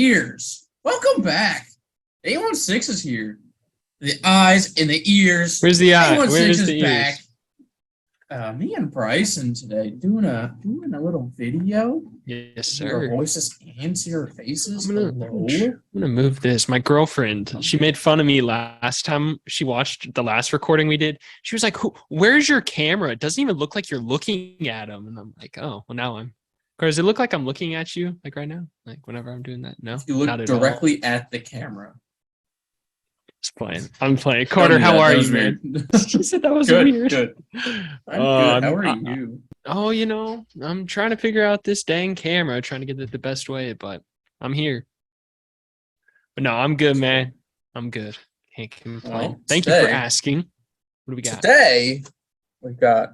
ears. Welcome back. 816 is here. The eyes and the ears. Where's the eye? 816 Where's is the back. ears? Me and Bryson today doing a little video. Yes, See our sir. voices and see our faces. I'm gonna move this. My girlfriend, she made fun of me last time she watched the last recording we did. She was like, "Where's your camera? It doesn't even look like you're looking at him." And I'm like, "Oh, well now I'm." Or does it look like I'm looking at you like right now? Like whenever I'm doing that? No, You look not at directly all. at the camera. Just playing. I'm playing. Carter, how are you, man? She said that was good, weird. Good. I'm good. How are you? Oh, I'm trying to figure out this dang camera, trying to get it the best way, but I'm here. But no, I'm good, man. I'm good. Can't complain. Well, Thank you for asking. What do we got? Today, we've got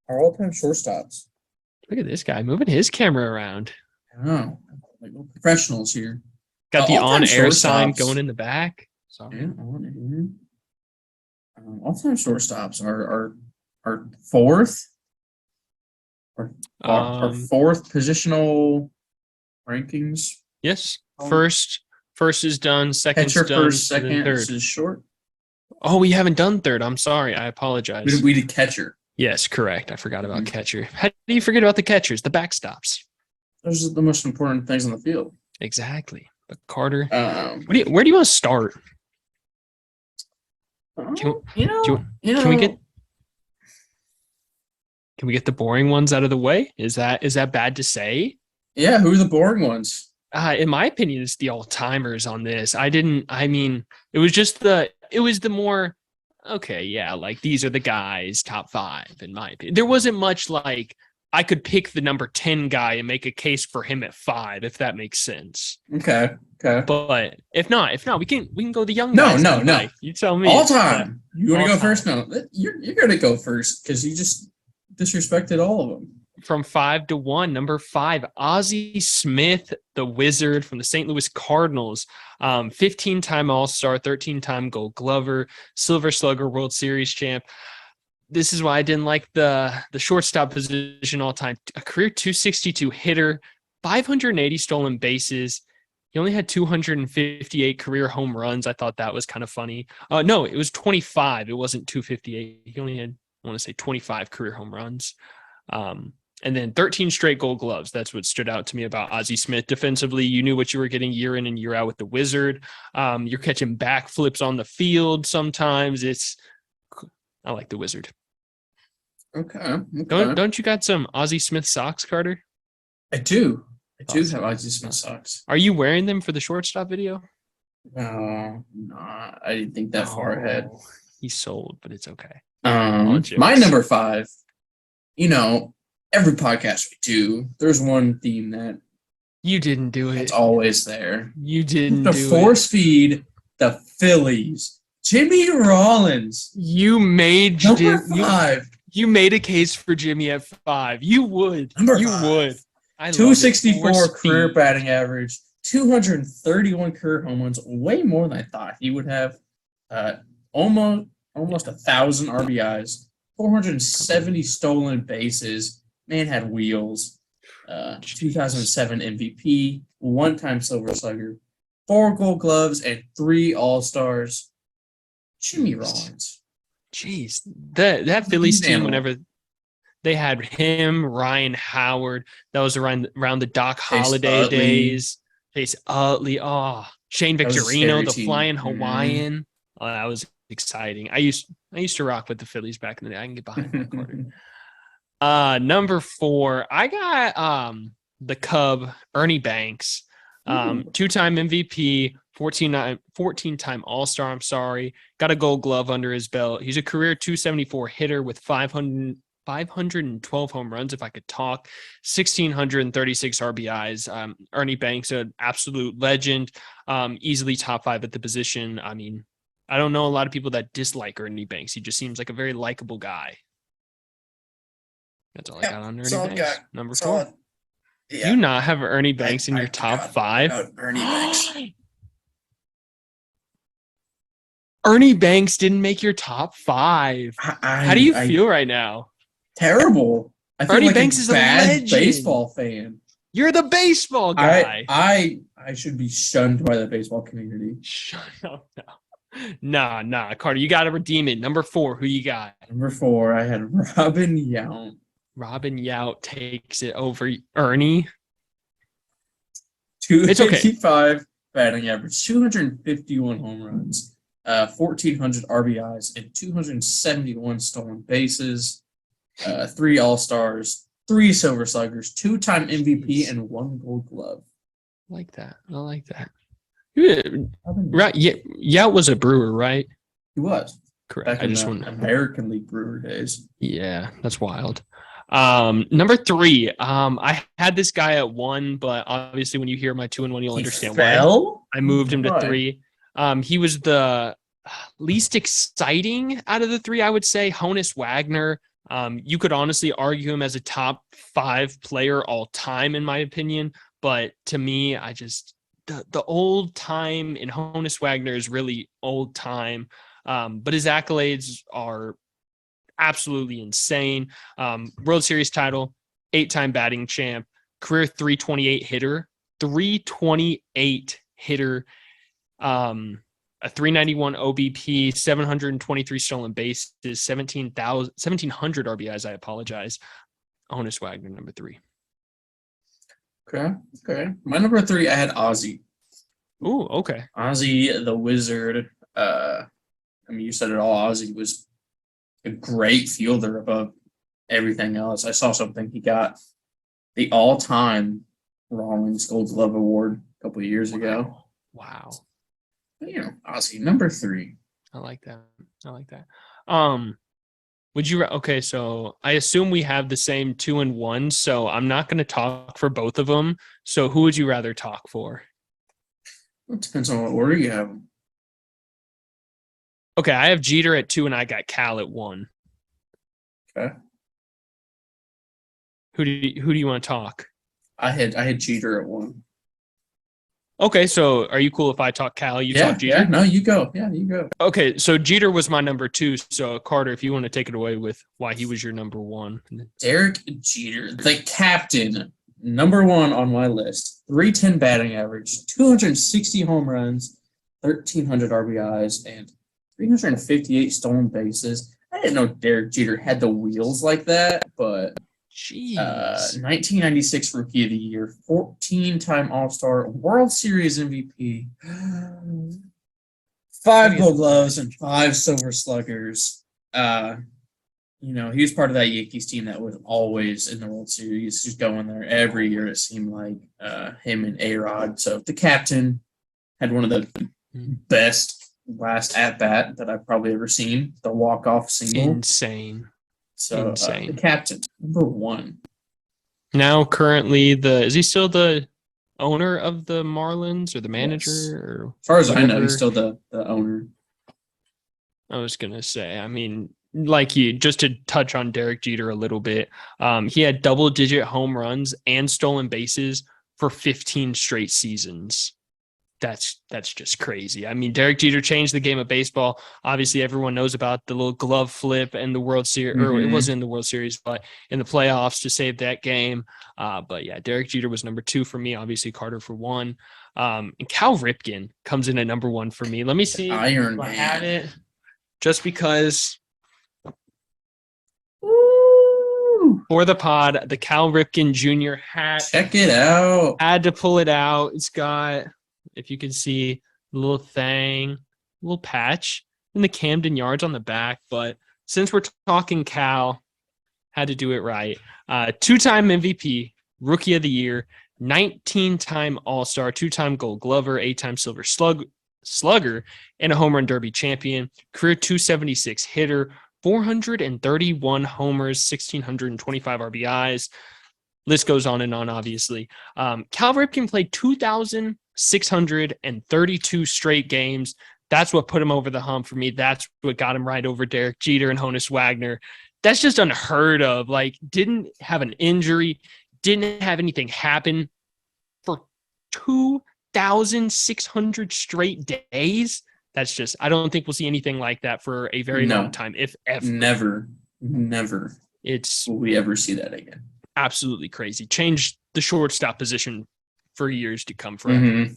our all-time shortstops. Look at this guy moving his camera around. I know. Like we're professionals here. Got the all-time on-air sign shortstops. going in the back. Sorry. Yeah, all-time shortstops are fourth. Our fourth positional rankings. Yes. First is done. Second's Catcher done. first, second. Third. This is short. Oh, we haven't done third. I'm sorry. I apologize. We did catcher. Yes, correct. I forgot about catcher. How do you forget about the catchers, the backstops? Those are the most important things on the field. Exactly. But Carter, where do you want to start? Can we get the boring ones out of the way? Is that bad to say? Yeah, who are the boring ones? In my opinion, it's the all-timers on this. It was the more, okay, yeah, like these are the guys, top 5, in my opinion. There wasn't much like I could pick the number 10 guy and make a case for him at 5, if that makes sense. Okay. But if not, we can go the young guys. No. You tell me. All time. You want to go first? No, you're going to go first because you just disrespected all of them. From 5 to 1, number 5, Ozzy Smith, the Wizard from the St. Louis Cardinals, 15-time All-Star, 13-time Gold Glover, Silver Slugger, World Series champ. This is why I didn't like the shortstop position all time. A career 262 hitter, 580 stolen bases. He only had 258 career home runs. I thought that was kind of funny. No, it was 25. It wasn't 258. He only had, I want to say, 25 career home runs. And then 13 straight Gold Gloves. That's what stood out to me about Ozzy Smith. Defensively, you knew what you were getting year in and year out with the Wizard. You're catching backflips on the field sometimes. I like the Wizard. Okay. Don't you got some Ozzy Smith socks, Carter? I do. I do have Ozzy Smith socks. Are you wearing them for the shortstop video? No, I didn't think that far ahead. He's sold, but it's okay. My number 5. Every podcast we do, there's one theme that you didn't do it. It's always there. You didn't do it. To force feed the Phillies. Jimmy Rollins. You made number 5. You made a case for Jimmy at 5. You would. Number 5. Would. 264 career batting average, 231 career home runs, way more than I thought he would have. Almost 1,000 RBIs, 470 stolen bases. Man had wheels. 2007 MVP, 1-time Silver Slugger, 4 Gold Gloves, and 3 All-Stars. Jimmy Rollins. Jeez, that Phillies team, whenever they had him, Ryan Howard, that was around the Doc Holliday days. Chase Utley, Shane Victorino, the Flying Hawaiian. Oh, that was exciting. I used to rock with the Phillies back in the day. I can get behind that quarter. Number 4, I got the Cub, Ernie Banks, 2-time MVP, 14-time All-Star. I'm sorry, got a Gold Glove under his belt. He's a career 274 hitter with 512 home runs, if I could talk, 1,636 RBIs. Ernie Banks, an absolute legend, easily top 5 at the position. I mean, I don't know a lot of people that dislike Ernie Banks. He just seems like a very likable guy. That's all I got on Ernie Banks. Number 4. Yeah. You not have Ernie Banks in your top 5? Ernie Banks. Ernie Banks didn't make your top 5. How do you feel right now? Terrible. I feel Ernie like Banks is a bad legend. baseball fan. You're the baseball guy. I should be shunned by the baseball community. Shut up now. Nah. Carter, you got to redeem it. Number 4, who you got? Number 4, I had Robin Yount. Robin Yount takes it over Ernie. 255 batting average, 251 home runs, 1,400 RBIs, and 271 stolen bases. 3 All-Stars, 3 Silver Sluggers, 2-time MVP, and 1 Gold Glove. I like that. Right. Yount was a Brewer, right? He was. Correct. Back in the American League Brewer days. Yeah, that's wild. Number 3. I had this guy at 1, but obviously when you hear my 2 and 1, you'll understand why. I moved him to 3. He was the least exciting out of the 3, I would say. Honus Wagner. You could honestly argue him as a top 5 player all time, in my opinion. But to me, the old time in Honus Wagner is really old time. But his accolades are absolutely insane. World Series title, 8-time batting champ, career 328 hitter, a 391 OBP, 723 stolen bases, 1,700 RBIs. I apologize. Honus Wagner, number 3. Okay. My number 3, I had Ozzy. Ooh, okay. Ozzy the Wizard. You said it all. Ozzy was a great fielder above everything else. I saw something. He got the all-time Rawlings Gold Glove Award a couple of years ago. Wow. Ozzy, number 3. I like that. Okay, so I assume we have the same 2 and 1, so I'm not going to talk for both of them. So who would you rather talk for? It depends on what order you have them. Okay, I have Jeter at 2 and I got Cal at 1. Okay. Who do you want to talk? I had Jeter at 1. Okay, so are you cool if I talk Cal? You talk Jeter? Yeah, no, you go. Yeah, you go. Okay, so Jeter was my number 2. So Carter, if you want to take it away with why he was your number 1. Derek Jeter, the captain, number 1 on my list. 310 batting average, 260 home runs, 1,300 RBIs, and 358 stolen bases. I didn't know Derek Jeter had the wheels like that, but 1996 Rookie of the Year, 14-time All-Star, World Series MVP, 5 Gold Gloves, and 5 Silver Sluggers. He was part of that Yankees team that was always in the World Series, just going there every year, it seemed like, him and A-Rod. So the captain had one of the best last at-bat that I've probably ever seen, the walk-off single. Insane. So the captain, number 1. Now currently is he still the owner of the Marlins or the manager? Yes. Or as far as I know, he's still the owner. I was going to say, just to touch on Derek Jeter a little bit, he had double-digit home runs and stolen bases for 15 straight seasons. That's just crazy. Derek Jeter changed the game of baseball. Obviously, everyone knows about the little glove flip and the World Series, or it wasn't in the World Series, but in the playoffs to save that game. But yeah, Derek Jeter was number 2 for me. Obviously, Carter for 1. And Cal Ripken comes in at number 1 for me. Let me see. Iron if I Man. have it. Just because. Woo! For the pod, the Cal Ripken Jr. hat. Check it out. Had to pull it out. It's got, if you can see, a little thing, little patch, and the Camden Yards on the back. But since we're talking Cal, had to do it right. 2-time MVP, Rookie of the Year, 19-time All-Star, 2-time Gold Glover, 8-time Silver Slugger, and a Home Run Derby champion. Career 276 hitter, 431 homers, 1,625 RBIs. List goes on and on, obviously. Cal Ripken played 2,632 straight games. That's what put him over the hump for me. That's what got him right over Derek Jeter and Honus Wagner. That's just unheard of. Didn't have an injury, didn't have anything happen for 2,600 straight days. That's just, I don't think we'll see anything like that for a very long time, if ever. Never will we ever see that again. Absolutely crazy. Changed the shortstop position for years to come forever. Mm-hmm.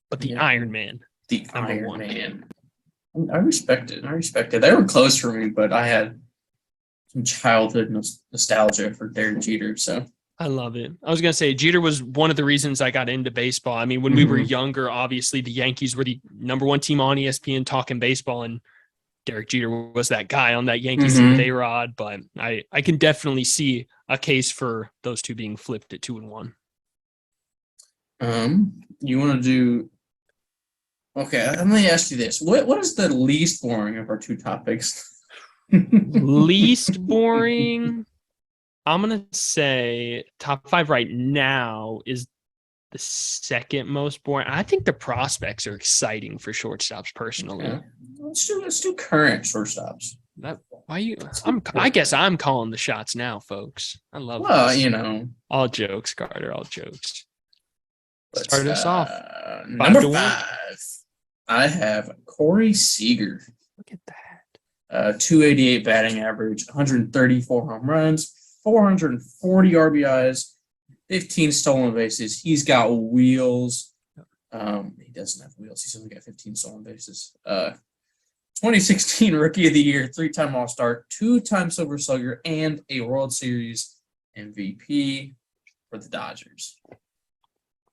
But the Iron Man. The Iron Man. I respect it. They were close for me, but I had some childhood nostalgia for Derek Jeter, so. I love it. I was going to say, Jeter was one of the reasons I got into baseball. I mean, when we were younger, obviously the Yankees were the number one team on ESPN talking baseball, and Derek Jeter was that guy on that Yankees team with A-Rod, but I can definitely see a case for those two being flipped at 2-1. You want to do... Okay, let me ask you this. What is the least boring of our two topics? Least boring? I'm going to say top 5 right now is the second most boring. I think the prospects are exciting for shortstops personally. Okay. Let's do current shortstops. I guess I'm calling the shots now, folks. I love this. All jokes, Carter, all jokes. Start us off. Number 5. I have Corey Seager. Look at that. 288 batting average, 134 home runs, 440 RBIs, 15 stolen bases. He's got wheels. He doesn't have wheels. He's only got 15 stolen bases. 2016 Rookie of the Year, 3-time All-Star, 2-time Silver Slugger, and a World Series MVP for the Dodgers.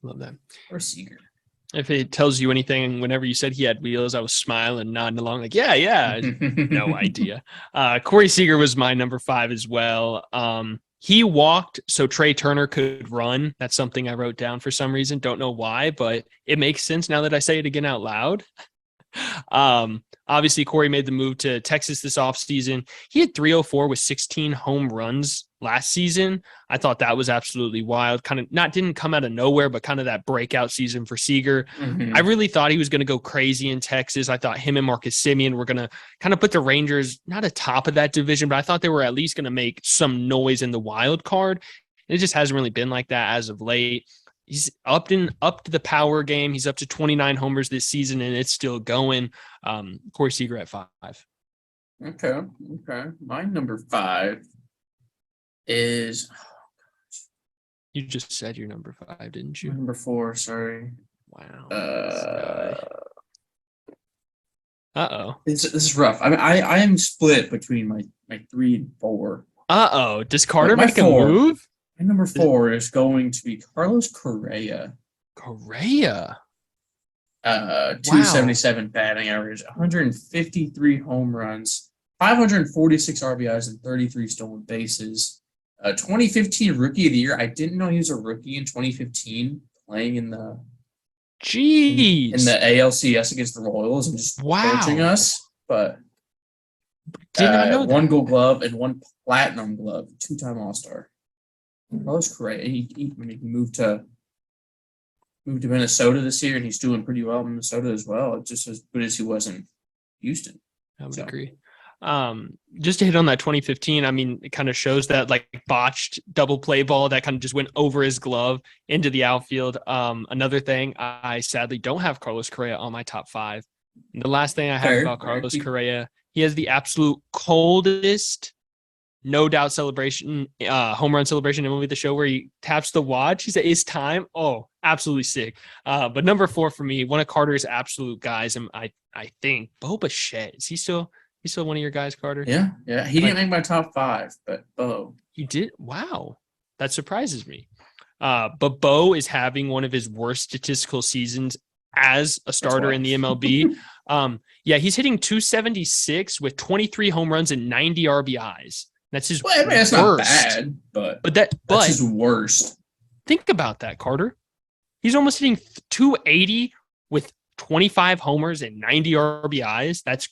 Love that. Or Seager. If it tells you anything, whenever you said he had wheels, I was smiling, nodding along like, yeah. No idea. Corey Seager was my number 5 as well. He walked so Trey Turner could run. That's something I wrote down for some reason. Don't know why, but it makes sense now that I say it again out loud. Obviously, Corey made the move to Texas this offseason. He had 304 with 16 home runs last season. I thought that was absolutely wild. Kind of didn't come out of nowhere, but kind of that breakout season for Seager. I really thought he was going to go crazy in Texas. I thought him and Marcus Semien were going to kind of put the Rangers not atop of that division, but I thought they were at least going to make some noise in the wild card. It just hasn't really been like that as of late. He's up to the power game. He's up to 29 homers this season, and it's still going. Corey Seager at 5. Okay. My number 5 is... You just said your number 5, didn't you? Number 4, sorry. Wow. This is rough. I mean, I am split between my 3 and 4. Does Carter make a move? My number 4 is going to be Carlos Correa. 277 batting average, 153 home runs, 546 RBIs, and 33 stolen bases. 2015 Rookie of the Year. I didn't know he was a rookie in 2015, playing in the ALCS against the Royals and just torching us. But did not know 1 Gold Glove and 1 Platinum Glove, 2-time All-Star. Carlos Correa. He moved to Minnesota this year, and he's doing pretty well in Minnesota as well. It's just as good as he was in Houston. I would agree. Just to hit on that 2015, I mean, it kind of shows that like botched double play ball that kind of just went over his glove into the outfield. Another thing, I sadly don't have Carlos Correa on my top 5. And the last thing I have about Carlos Correa, he has the absolute coldest, no doubt celebration, home run celebration in movie The Show where he taps the watch. He said, "It's time." Oh, absolutely sick. But number 4 for me, one of Carter's absolute guys, and I think Bo Bichette. Is he still one of your guys, Carter? Yeah. He didn't make my top 5, but Bo. He did. Wow, that surprises me. But Bo is having one of his worst statistical seasons as a starter in the MLB. He's hitting 276 with 23 home runs and 90 RBIs. That's his worst. That's not bad, but that's his worst. Think about that, Carter. He's almost hitting 280 with 25 homers and 90 RBIs. That's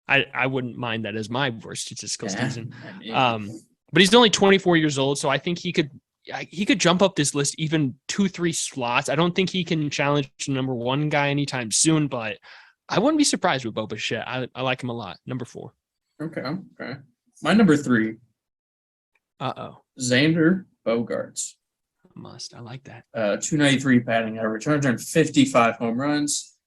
I wouldn't mind that as my worst statistical season. But he's only 24 years old, so I think he could jump up this list even 2-3 slots. I don't think he can challenge the number 1 guy anytime soon, but I wouldn't be surprised with Bo Bichette. I like him a lot. Number 4. Okay. My number 3. Xander Bogaerts. I like that. 293 batting average, 155 home runs,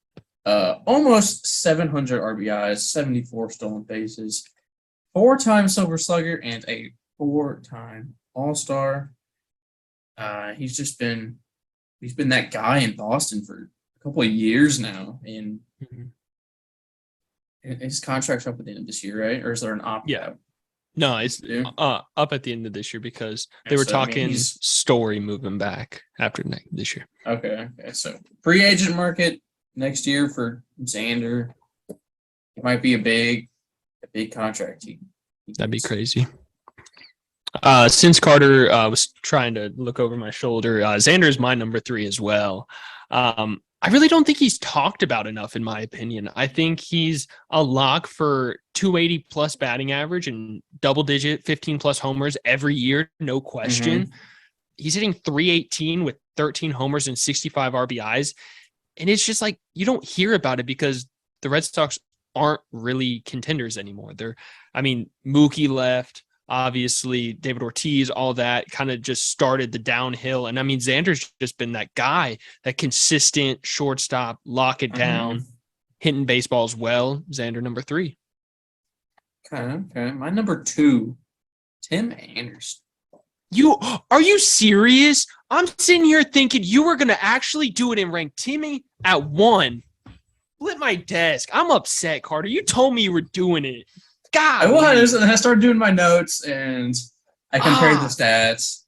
almost 700 RBIs, 74 stolen bases, 4-time Silver Slugger, and a 4-time All-Star. He's been that guy in Boston for a couple of years now, and his contract's up at the end of this year, right? Or is there an opt-out? Yeah. No, it's up at the end of this year because they were talking Story moving back after this year. Okay. So free agent market next year for Xander. It might be a big contract. That'd be crazy. Since Carter was trying to look over my shoulder, Xander is my number 3 as well. I really don't think he's talked about enough, in my opinion. I think he's a lock for 280 plus batting average and double digit 15 plus homers every year, no question. He's hitting 318 with 13 homers and 65 RBIs. And it's just like, you don't hear about it because the Red Sox aren't really contenders anymore. Mookie left. Obviously, David Ortiz, all that kind of just started the downhill. And Xander's just been that guy, that consistent shortstop, lock it down, hitting baseballs well. Xander, number 3. Okay. My number 2, Tim Anderson. Are you serious? I'm sitting here thinking you were going to actually do it and rank Timmy at 1. Flip my desk. I'm upset, Carter. You told me you were doing it. God, I was, and I started doing my notes, and I compared the stats.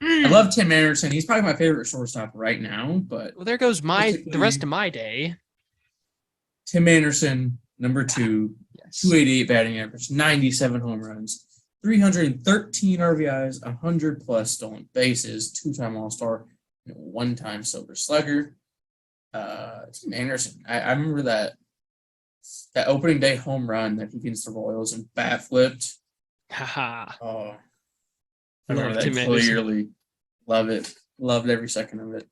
I love Tim Anderson. He's probably my favorite shortstop right now. But there goes the rest of my day. Tim Anderson, number 2, 288 batting average, 97 home runs, 313 RBIs, 100 plus stolen bases, 2-time All-Star, and 1-time Silver Slugger. Tim Anderson. I remember that opening day home run that he against the Royals and bat flipped. I remember that clearly. Love it. Loved every second of it.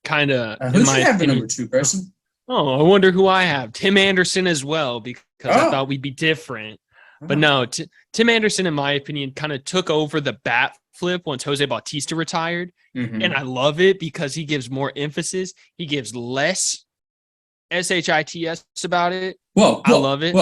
Kind of. Who do you have the number 2 person? Oh, I wonder who I have. Tim Anderson as well, because I thought we'd be different. But no, Tim Anderson, in my opinion, kind of took over the bat flip once Jose Bautista retired. And I love it because he gives more emphasis. He gives less SHITS about it. I love it.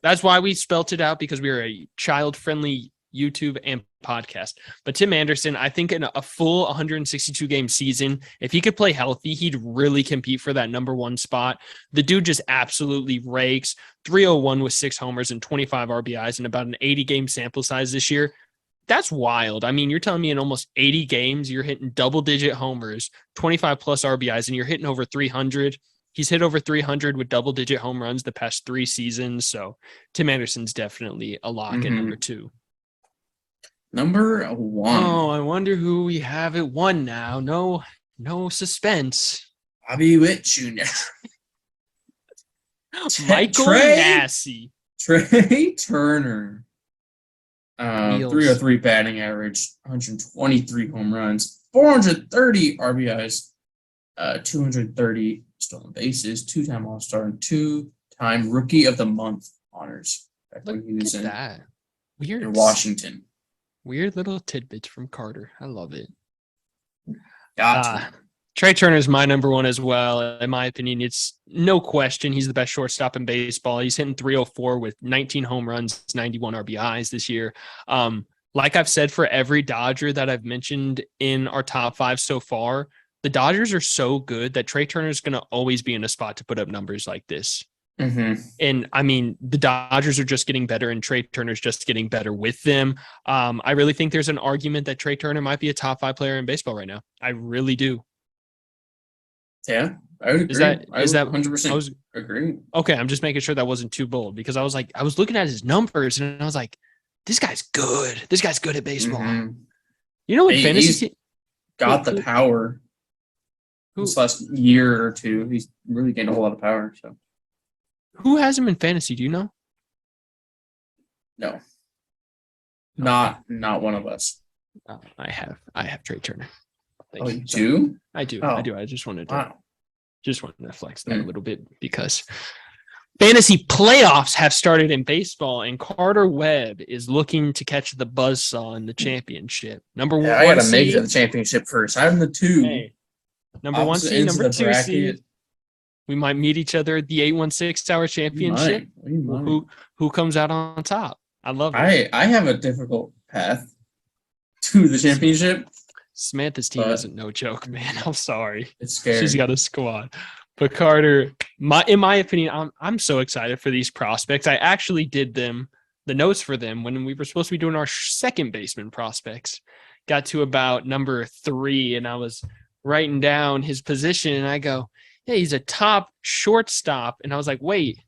That's why we spelt it out, because we are a child-friendly YouTube and podcast. But Tim Anderson, I think in a full 162 game season, if he could play healthy, he'd really compete for that number 1 spot. The dude just absolutely rakes. 301 with 6 homers and 25 RBIs and about an 80 game sample size this year. That's wild. You're telling me in almost 80 games, you're hitting double digit homers, 25 plus RBIs, and you're hitting over 300. He's hit over 300 with double digit home runs the past 3 seasons. So Tim Anderson's definitely a lock at number 2. Number 1. Oh, I wonder who we have at 1 now. No suspense. Bobby Witt Jr. Michael Massey. Trey Turner. 303 batting average, 123 home runs, 430 RBIs, 230 stolen bases, 2-time All-Star, and 2-time Rookie of the Month honors. Look at that. Weird. In Washington. Weird little tidbits from Carter. I love it. Got Trey Turner is my number 1 as well. In my opinion, it's no question he's the best shortstop in baseball. He's hitting 304 with 19 home runs, 91 RBIs this year. Like I've said for every Dodger that I've mentioned in our top 5 so far, the Dodgers are so good that Trey Turner is going to always be in a spot to put up numbers like this. And the Dodgers are just getting better, and Trey Turner's just getting better with them. I really think there's an argument that Trey Turner might be a top 5 player in baseball right now. I really do. Yeah, I would agree. Is that 100% agree? Okay, I'm just making sure that wasn't too bold, because I was looking at his numbers and I was like, this guy's good. This guy's good at baseball. You know what? He's got the power. This last year or 2, he's really gained a whole lot of power. So, who has him in fantasy? Do you know? No, not one of us. I have Trey Turner. Oh, you do? I do. Oh. I do. I just wanted to flex that a little bit, because fantasy playoffs have started in baseball, and Carter Webb is looking to catch the buzzsaw in the championship. Number 1 I gotta make it to the championship first. I'm the 2. Hey, number 1 seed, number 2 seed. We might meet each other at the 816 hour championship. We might. Who comes out on top? I love it. I have a difficult path to the championship. Samantha's team isn't no joke, man. I'm sorry. It's scary. She's got a squad. But Carter, in my opinion, I'm so excited for these prospects. I actually did the notes for them when we were supposed to be doing our second baseman prospects. Got to about number 3, and I was writing down his position, and I go, hey, he's a top shortstop. And I was like, wait,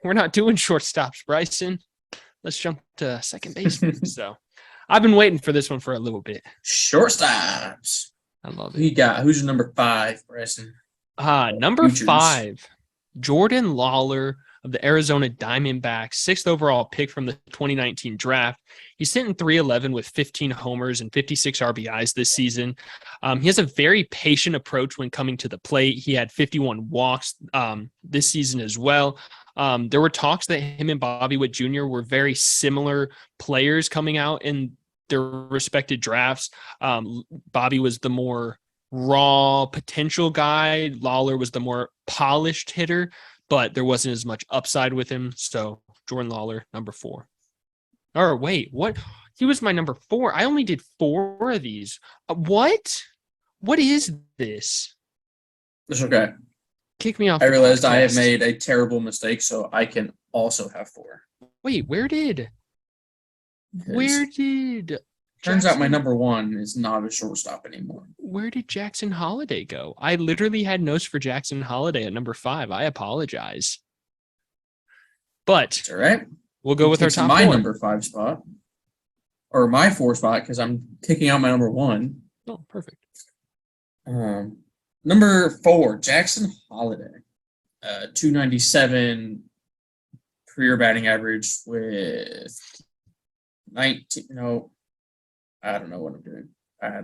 we're not doing shortstops, Bryson. Let's jump to second baseman. So I've been waiting for this one for a little bit. Shortstops. I love it. Who you got? Who's your number 5, Bryson? Number 5, Jordan Lawler of the Arizona Diamondbacks, 6th overall pick from the 2019 draft. He's hitting .311 with 15 homers and 56 RBIs this season. He has a very patient approach when coming to the plate. He had 51 walks this season as well. There were talks that him and Bobby Witt Jr. were very similar players coming out in their respective drafts. Bobby was the more raw potential guy. Lawler was the more polished hitter, but there wasn't as much upside with him. So Jordan Lawler, number 4. Or wait, what? He was my number 4. I only did 4 of these. What? What is this? It's okay. Kick me off. I realized I have made a terrible mistake, so I can also have 4. Wait, where did? Turns out my number 1 is not a shortstop anymore. Where did Jackson Holiday go? I literally had notes for Jackson Holiday at number 5. I apologize. But it's all right. We'll go with our top my 4. Number 5 spot. Or my 4 spot, because I'm kicking out my number 1. Oh, perfect. Number 4, Jackson Holiday. 297 career batting average with 19. No, I don't know what I'm doing.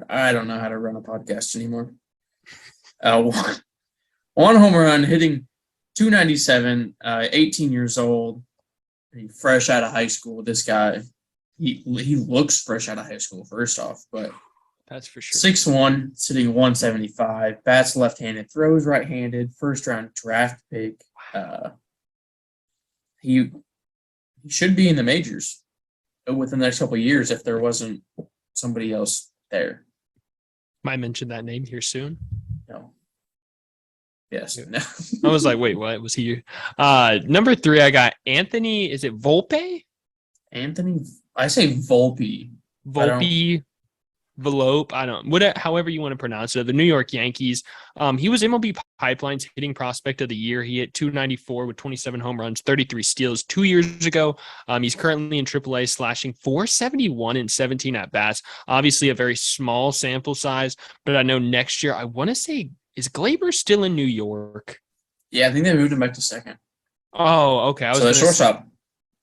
I don't know how to run a podcast anymore. One home run, hitting 297, 18 years old, fresh out of high school. This guy, he looks fresh out of high school, first off, but that's for sure. 6'1", sitting 175, bats left-handed, throws right-handed, first-round draft pick. He should be in the majors within the next couple of years if there wasn't somebody else there. Might mention that name here soon. No. Yes. Yeah. No. I was like, wait, what? Was he? Number 3, I got Anthony. Is it Volpe? Anthony. I say Volpe. Volpe. Velope, however you want to pronounce it, the New York Yankees. He was MLB Pipeline's hitting prospect of the year. He hit 294 with 27 home runs, 33 steals 2 years ago. He's currently in AAA, slashing .471 in 17 at-bats. Obviously a very small sample size, but I know next year, I want to say, is Glaber still in New York? Yeah, I think they moved him back to second. Oh, okay. So the shortstop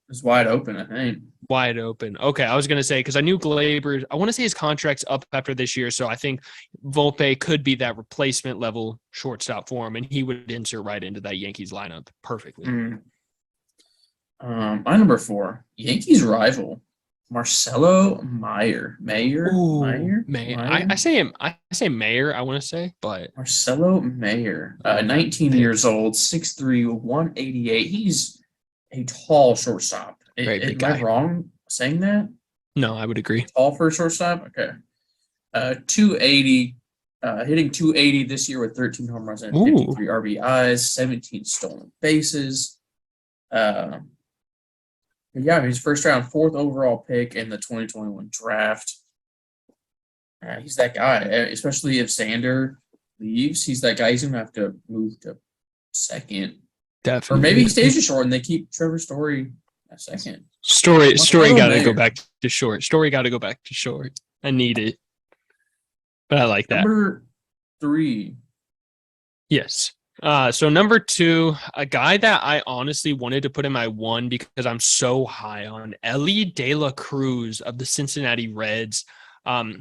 is wide open, I think. Wide open. Okay, I was going to say, because I knew Glaber, I want to say his contract's up after this year, so I think Volpe could be that replacement level shortstop for him, and he would insert right into that Yankees lineup perfectly. My number 4, Yankees rival, Marcelo Mayor. Mayor? I say Mayor, I want to say, but Marcelo Mayor, 19 years old, 6'3", 188. He's a tall shortstop. Am I wrong saying that? No, I would agree. Tall for a shortstop? Okay. 280, hitting 280 this year with 13 home runs and 53 RBIs, 17 stolen bases. He's first round, 4th overall pick in the 2021 draft. He's that guy, especially if Xander leaves. He's that guy. He's going to have to move to second. Definitely. Or maybe he stays to short and they keep Trevor Story at second. Story got to go back to short. Story got to go back to short. I need it. But I like that. Number 3. Yes. So number 2, a guy that I honestly wanted to put in my 1 because I'm so high on, Elly De La Cruz of the Cincinnati Reds.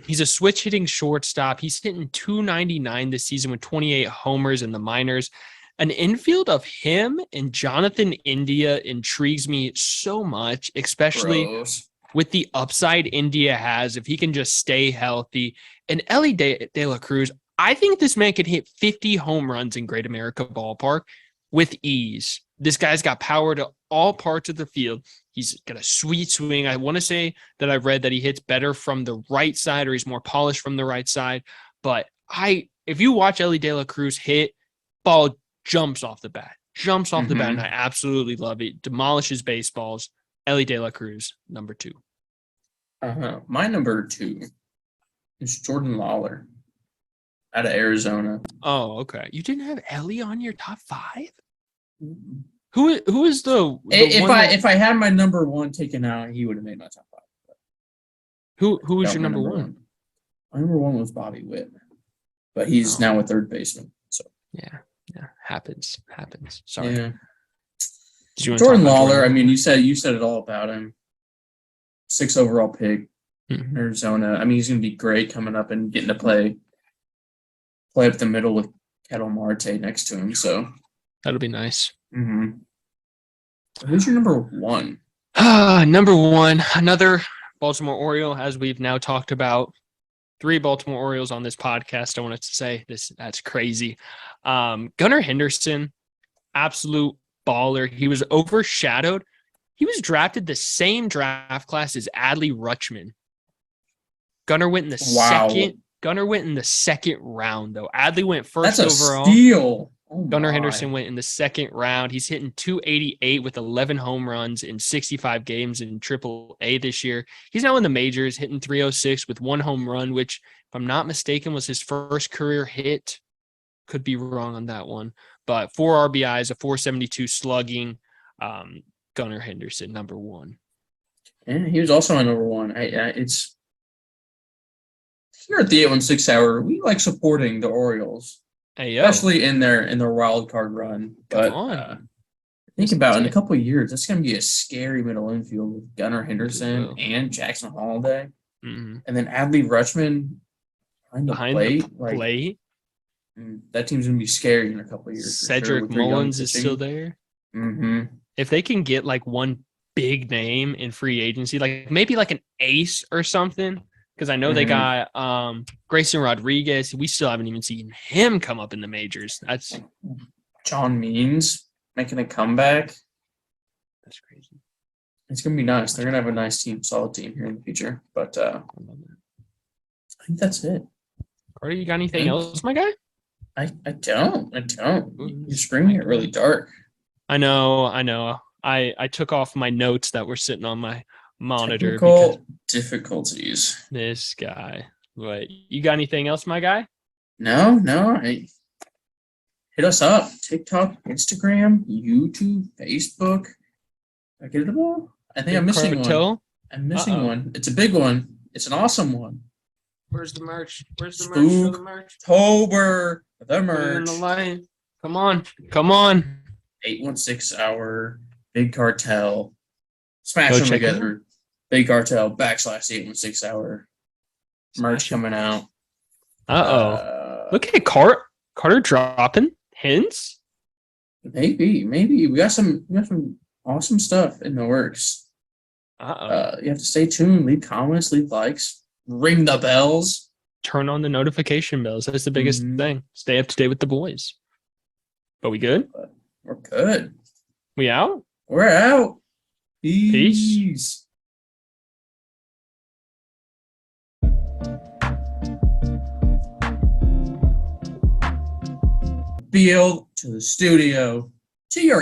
He's a switch hitting shortstop. He's hitting 299 this season with 28 homers in the minors. An infield of him and Jonathan India intrigues me so much, especially with the upside India has if he can just stay healthy. And Elly De La Cruz, I think this man could hit 50 home runs in Great America Ballpark with ease. This guy's got power to all parts of the field. He's got a sweet swing. I want to say that I read that he hits better from the right side, or he's more polished from the right side. But if you watch Elly De La Cruz hit, ball jumps off the bat, and I absolutely love it. Demolishes baseballs. Elly De La Cruz, number 2. My number 2 is Jordan Lawler out of Arizona. Oh, okay. You didn't have Elly on your top 5? Who is the if I had my number 1 taken out, he would have made my top 5. Who was your number 1? My number 1 was Bobby Witt, but he's now a third baseman. So yeah, happens. Sorry. Yeah. Jordan Lawler. I mean, you said it all about him. 6 overall pick, Arizona. I mean, he's going to be great coming up and getting to play up the middle with Ketel Marte next to him. So that'll be nice. Who's your number 1? Number 1, another Baltimore Oriole, as we've now talked about. 3 Baltimore Orioles on this podcast. I wanted to say that's crazy. Gunnar Henderson, absolute baller. He was overshadowed. He was drafted the same draft class as Adley Rutschman. Gunnar went in the second. Gunnar went in the second round, though. Adley went first overall. That's a steal. Oh, Gunnar Henderson went in the second round. He's hitting .288 with 11 home runs in 65 games in AAA this year. He's now in the majors, hitting .306 with 1 home run, which, if I'm not mistaken, was his first career hit. Could be wrong on that one. But 4 RBIs, a .472 slugging. Gunnar Henderson, number 1. And he was also my number 1. It's here at the 816 Hour, we like supporting the Orioles. Hey, especially in their wild card run. But think about it, in a couple of years, that's going to be a scary middle infield with Gunnar Henderson and Jackson Holliday. And then Adley Rutschman behind the plate. That team's going to be scary in a couple of years. Cedric Mullins is still there. If they can get like one big name in free agency, like maybe like an ace or something, because I know they got Grayson Rodriguez. We still haven't even seen him come up in the majors. That's John Means making a comeback. That's crazy. It's going to be nice. They're going to have a nice team, solid team here in the future. But I think that's it. Carter, you got anything else, my guy? I don't. You're bringing it really dark. I know. I took off my notes that were sitting on my monitor. Technical difficulties. This guy. What? You got anything else, my guy? No. Hit us up. TikTok, Instagram, YouTube, Facebook. Did I get it all? I think I'm missing one. I'm missing one. It's a big one. It's an awesome one. Where's the merch? October. The merch. In the line. Come on. 816 Hour, Big Cartel. Smash them together. Big Cartel / 816 Hour. Merch coming out. Look at Carter dropping hints. Maybe. We got some awesome stuff in the works. You have to stay tuned, leave comments, leave likes, ring the bells. Turn on the notification bells. That's the biggest thing. Stay up to date with the boys. But we good? We're good. We out? We're out. Peace. Field to the studio to your